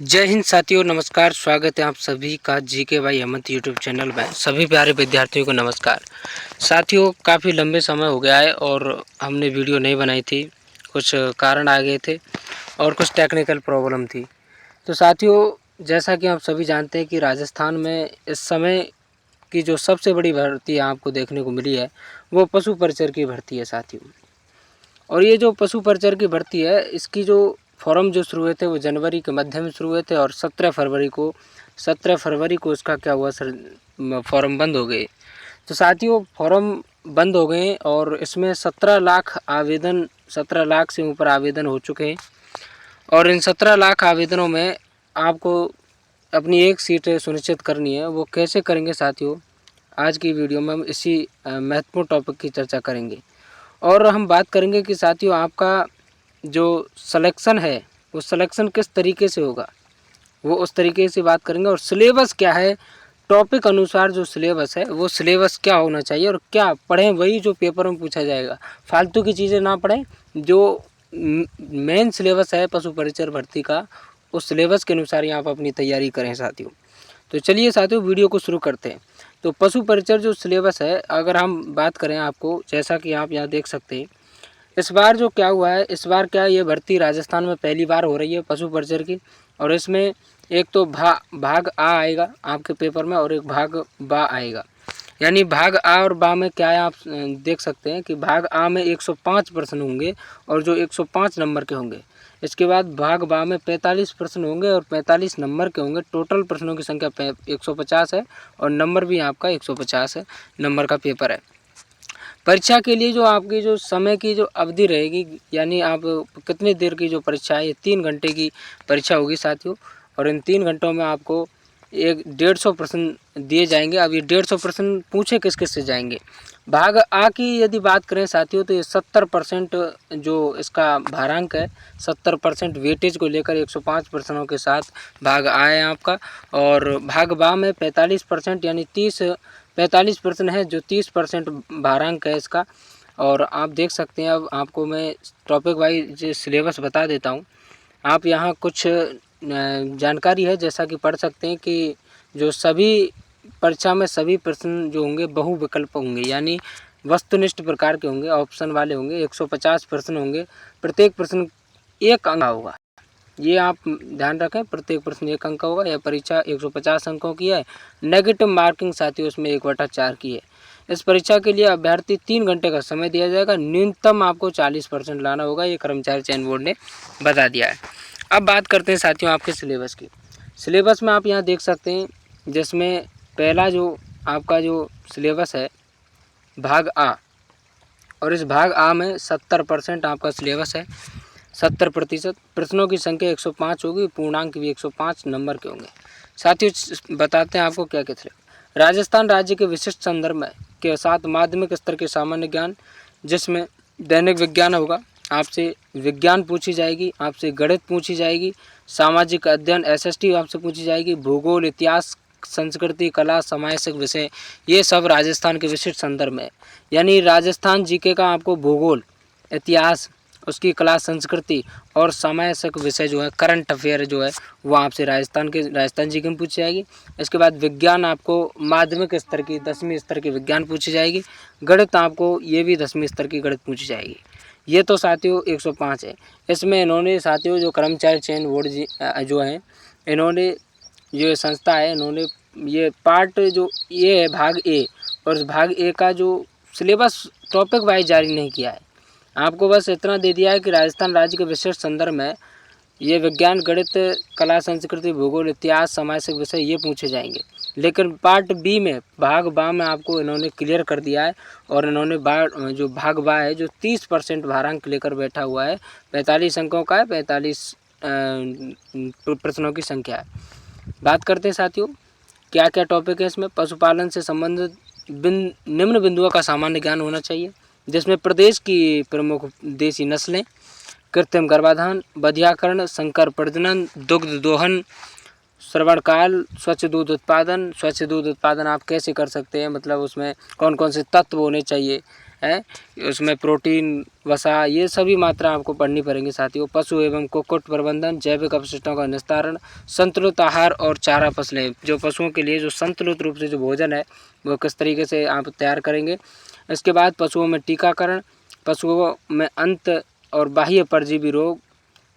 जय हिंद साथियों, नमस्कार। स्वागत है आप सभी का GK by Ahmad YouTube channel में। सभी प्यारे विद्यार्थियों को नमस्कार। साथियों, काफ़ी लंबे समय हो गया है और हमने वीडियो नहीं बनाई थी। कुछ कारण आ गए थे और कुछ टेक्निकल प्रॉब्लम थी। तो साथियों, जैसा कि आप सभी जानते हैं कि राजस्थान में इस समय की जो सबसे बड़ी भर्ती आपको देखने को मिली है वो पशु परिचर की भर्ती है साथियों। और ये जो पशु परिचर की भर्ती है, इसकी जो फॉर्म जो शुरू हुए थे वो जनवरी के मध्य में शुरू हुए थे और 17 फरवरी को इसका क्या हुआ सर, फॉर्म बंद हो गए। तो साथियों, फॉर्म बंद हो गए और इसमें 17 लाख से ऊपर आवेदन हो चुके हैं। और इन 17 लाख आवेदनों में आपको अपनी एक सीट सुनिश्चित करनी है। वो कैसे करेंगे साथियों, आज की वीडियो में हम इसी महत्वपूर्ण टॉपिक की चर्चा करेंगे। और हम बात करेंगे कि साथियों, आपका जो सिलेक्शन है वो सिलेक्शन किस तरीके से होगा, वो उस तरीके से बात करेंगे। और सिलेबस क्या है, टॉपिक अनुसार जो सिलेबस है वो सिलेबस क्या होना चाहिए और क्या पढ़ें वही जो पेपर में पूछा जाएगा। फालतू की चीज़ें ना पढ़ें। जो मेन सिलेबस है पशु परिचर भर्ती का, उस सिलेबस के अनुसार ही आप अपनी तैयारी करें साथियों। तो चलिए साथियों, वीडियो को शुरू करते हैं। तो पशु परिचर जो सिलेबस है, अगर हम बात करें आपको, जैसा कि आप यहाँ देख सकते हैं, इस बार जो क्या हुआ है, इस बार क्या ये भर्ती राजस्थान में पहली बार हो रही है पशु परिचर की। और इसमें एक तो भाग आ आएगा आपके पेपर में और एक भाग बा आएगा। यानी भाग आ और बा में क्या है, आप देख सकते हैं कि भाग आ में 105 प्रश्न होंगे और जो 105 नंबर के होंगे। इसके बाद भाग बा में 45 प्रश्न होंगे और 45 नंबर के होंगे। टोटल प्रश्नों की संख्या 150 है और नंबर भी आपका 150 है, नंबर का पेपर है। परीक्षा के लिए जो आपकी जो समय की जो अवधि रहेगी, यानी आप कितनी देर की जो परीक्षा है, ये 3 घंटे की परीक्षा होगी साथियों। और इन 3 घंटों में आपको 150 प्रश्न दिए जाएंगे। अब ये 150 प्रश्न पूछे किस किस से जाएंगे। भाग आ की यदि बात करें साथियों, तो ये 70% जो इसका भारांक है, 70% वेटेज को लेकर 105 प्रश्नों के साथ भाग आ है आपका। और भाग बा में 45% यानी 45 प्रश्न है, जो 30% भारांक है इसका। और आप देख सकते हैं, अब आपको मैं टॉपिक वाइज सिलेबस बता देता हूँ। आप यहाँ कुछ जानकारी है जैसा कि पढ़ सकते हैं कि जो सभी परीक्षा में सभी प्रश्न जो होंगे बहुविकल्प होंगे, यानी वस्तुनिष्ठ प्रकार के होंगे, ऑप्शन वाले होंगे। 150 प्रश्न होंगे, प्रत्येक प्रश्न 1 अंक होगा। ये आप ध्यान रखें, प्रत्येक प्रश्न 1 अंक का होगा। यह परीक्षा 150 अंकों की है। नेगेटिव मार्किंग साथियों उसमें 1/4 की है। इस परीक्षा के लिए अभ्यर्थी 3 घंटे का समय दिया जाएगा। न्यूनतम आपको 40% लाना होगा, ये कर्मचारी चयन बोर्ड ने बता दिया है। अब बात करते हैं साथियों आपके सिलेबस की। सिलेबस में आप यहाँ देख सकते हैं, जिसमें पहला जो आपका जो सिलेबस है भाग आ, और इस भाग आ में 70% आपका सिलेबस है। 70% प्रश्नों की संख्या 105 होगी, पूर्णांक भी 105 नंबर के होंगे। साथियों, बताते हैं आपको क्या क्या। राजस्थान राज्य के विशिष्ट संदर्भ में के साथ माध्यमिक स्तर के सामान्य ज्ञान, जिसमें दैनिक विज्ञान होगा, आपसे विज्ञान पूछी जाएगी, आपसे गणित पूछी जाएगी, सामाजिक अध्ययन SST आपसे पूछी जाएगी, भूगोल, इतिहास, संस्कृति, कला, सामाजिक विषय, ये सब राजस्थान के विशिष्ट संदर्भ में। यानी राजस्थान जीके का आपको भूगोल, इतिहास, उसकी कला, संस्कृति और सामाजिक विषय जो है, करंट अफेयर जो है, वो आपसे राजस्थान जीके में पूछी जाएगी। इसके बाद विज्ञान आपको माध्यमिक स्तर की 10वीं स्तर की विज्ञान पूछी जाएगी। गणित आपको ये भी 10वीं स्तर की गणित पूछी जाएगी। ये तो साथियों 105 है। इसमें इन्होंने साथियों जो कर्मचारी चयन बोर्ड जो है, इन्होंने जो संस्था है, इन्होंने ये पार्ट जो ये है भाग ए, और इस भाग ए का जो सिलेबस टॉपिक वाइज जारी नहीं किया है। आपको बस इतना दे दिया है कि राजस्थान राज्य के विशिष्ट संदर्भ में ये विज्ञान, गणित, कला, संस्कृति, भूगोल, इतिहास, सामाजिक विषय ये पूछे जाएंगे। लेकिन पार्ट बी में, भाग बा में आपको इन्होंने क्लियर कर दिया है। और इन्होंने जो भाग बा है, जो 30% भारांक लेकर बैठा हुआ है, 45 अंकों का है, 45 प्रश्नों की संख्या है। बात करते हैं साथियों क्या क्या टॉपिक है इसमें। पशुपालन से संबंधित निम्न बिंदुओं का सामान्य ज्ञान होना चाहिए, जिसमें प्रदेश की प्रमुख देसी नस्लें, कृत्रिम गर्भाधान, बधियाकरण, संकर प्रजनन, दुग्ध दोहन, श्रवणकाल, स्वच्छ दूध उत्पादन। स्वच्छ दूध उत्पादन आप कैसे कर सकते हैं, मतलब उसमें कौन कौन से तत्व होने चाहिए, है, उसमें प्रोटीन, वसा, ये सभी मात्रा आपको पढ़नी पड़ेंगी साथियों। पशु एवं कुक्कुट प्रबंधन, जैविक अपशिष्टों का निस्तारण, संतुलित आहार और चारा फसलें, जो पशुओं के लिए जो संतुलित रूप से जो भोजन है वो किस तरीके से आप तैयार करेंगे। इसके बाद पशुओं में टीकाकरण, पशुओं में अंत और बाह्य परजीवी रोग।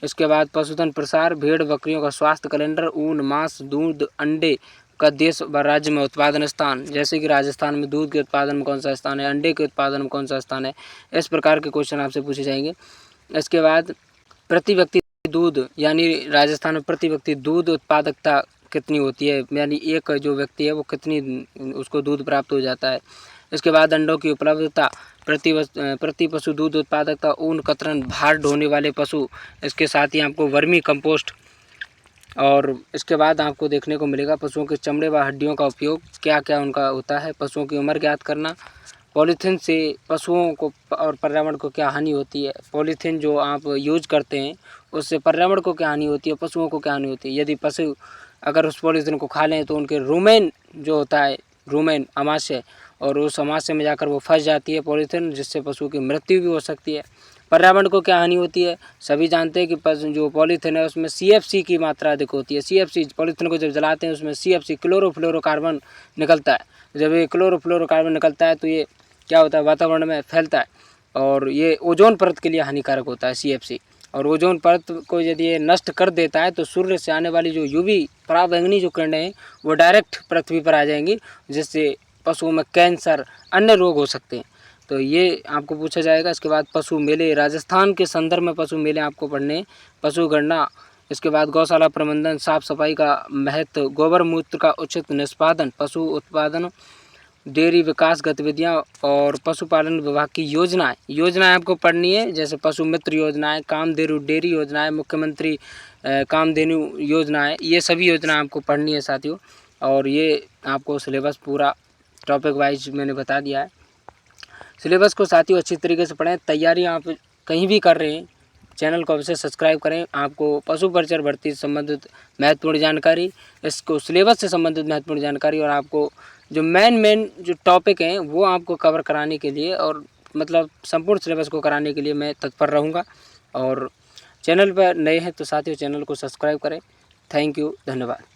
इसके बाद पशुधन प्रसार, भेड़ बकरियों का स्वास्थ्य कैलेंडर, ऊन, मांस, दूध, अंडे का देश व राज्य में उत्पादन स्थान, जैसे कि राजस्थान में दूध के उत्पादन में कौन सा स्थान है, अंडे के उत्पादन में कौन सा स्थान है, इस प्रकार के क्वेश्चन आपसे पूछे जाएंगे। इसके बाद प्रति व्यक्ति दूध, यानी राजस्थान में प्रति व्यक्ति दूध उत्पादकता कितनी होती है, यानी एक जो व्यक्ति है वो कितनी उसको दूध प्राप्त हो जाता है। इसके बाद अंडों की उपलब्धता, प्रति पशु दूध उत्पादकता, ऊन, कतरन, भार ढोने वाले पशु, इसके साथ ही आपको वर्मी कंपोस्ट, और इसके बाद आपको देखने को मिलेगा पशुओं के चमड़े व हड्डियों का उपयोग क्या क्या उनका होता है, पशुओं की उम्र ज्ञात करना, पॉलीथीन से पशुओं को और पर्यावरण को क्या हानि होती है, पॉलीथीन जो आप यूज करते हैं उससे पर्यावरण को क्या हानि होती है, पशुओं को क्या हानि होती है, यदि पशु अगर उस पॉलीथीन को खा लें तो उनके रूमेन जो होता है, रूमेन अमाशय, और उस अमाशय में जाकर वो फंस जाती है पॉलीथीन, जिससे पशु की मृत्यु भी हो सकती है। पर्यावरण को क्या हानि होती है, सभी जानते हैं कि जो पॉलीथीन है उसमें CFC की मात्रा अधिक होती है। CFC, पॉलीथीन को जब जलाते हैं उसमें CFC क्लोरोफ्लोरोकार्बन निकलता है। जब ये क्लोरोफ्लोरोकार्बन निकलता है तो ये क्या होता है, वातावरण में फैलता है और ये ओजोन परत के लिए हानिकारक होता है CFC। और ओजोन परत को यदि ये नष्ट कर देता है तो सूर्य से आने वाली जो UV पराबैंगनी जो किरणें हैं वो डायरेक्ट पृथ्वी पर आ जाएंगी, जिससे पशुओं में कैंसर, अन्य रोग हो सकते हैं। तो ये आपको पूछा जाएगा। इसके बाद पशु मेले, राजस्थान के संदर्भ में पशु मेले आपको पढ़ने, पशु गणना, इसके बाद गौशाला प्रबंधन, साफ सफाई का महत्व, गोबर मूत्र का उचित निष्पादन, पशु उत्पादन, डेयरी विकास गतिविधियां और पशुपालन विभाग की योजनाएं आपको पढ़नी है, जैसे पशु मित्र योजनाएं, कामधेनु डेयरी योजनाएं, मुख्यमंत्री कामधेनु योजनाएं, ये सभी योजना आपको पढ़नी है साथियों। और ये आपको सिलेबस पूरा टॉपिक वाइज मैंने बता दिया है। सिलेबस को साथियों अच्छी तरीके से पढ़ें। तैयारी आप कहीं भी कर रहे हैं, चैनल को अवश्य सब्सक्राइब करें। आपको पशु परिचर भर्ती से संबंधित महत्वपूर्ण जानकारी, इसको सिलेबस से संबंधित महत्वपूर्ण जानकारी, और आपको जो मेन जो टॉपिक हैं वो आपको कवर कराने के लिए, और मतलब संपूर्ण सिलेबस को कराने के लिए मैं तत्पर रहूँगा। और चैनल पर नए हैं तो साथियों चैनल को सब्सक्राइब करें। थैंक यू, धन्यवाद।